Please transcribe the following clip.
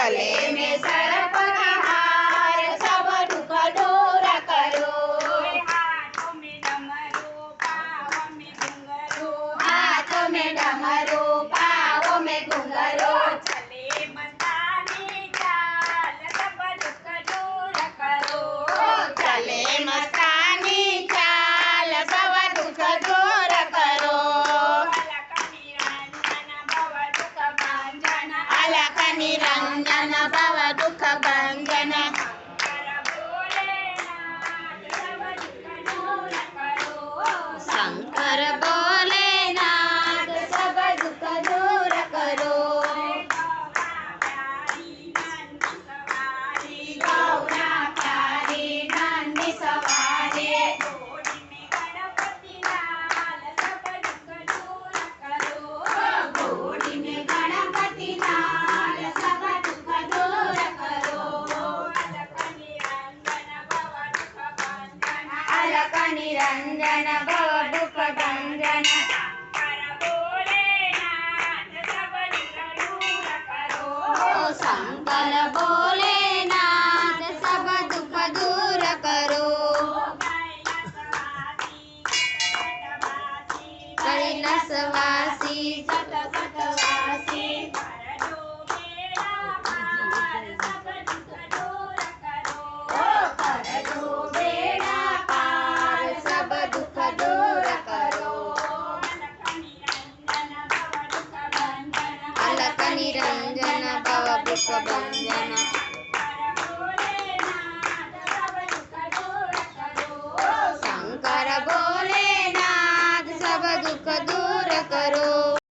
गले में सर्प का हार, सब दुख दूर करो। हाथों में डमरू पाँव में घुंघरू, हाथों में डमरू पाँव में घुंघरू, चले मस्तानी चाल, सब दुख दूर करो। चले मस्तानी चाल, सब दुख दूर करो। अलख निरंजन भव दुख भंजन, शंकर भोलेनाथ सब दुख दूर करो। गौरा प्यारी नंदी सवारी, घोड़ी में गणपति लाल, सब दुख दूर करो। घोड़ी में गणपति लाल, सब दुख दूर करो। अलख निरंजन भव दुख भंजन, शंकर भोलेनाथ सब दुख दूर करो। कैलासवासी सत सतवासी, कर दो बेड़ा पार, सब दुख दूर करो। अलख निरंजन भव दुख भंजन,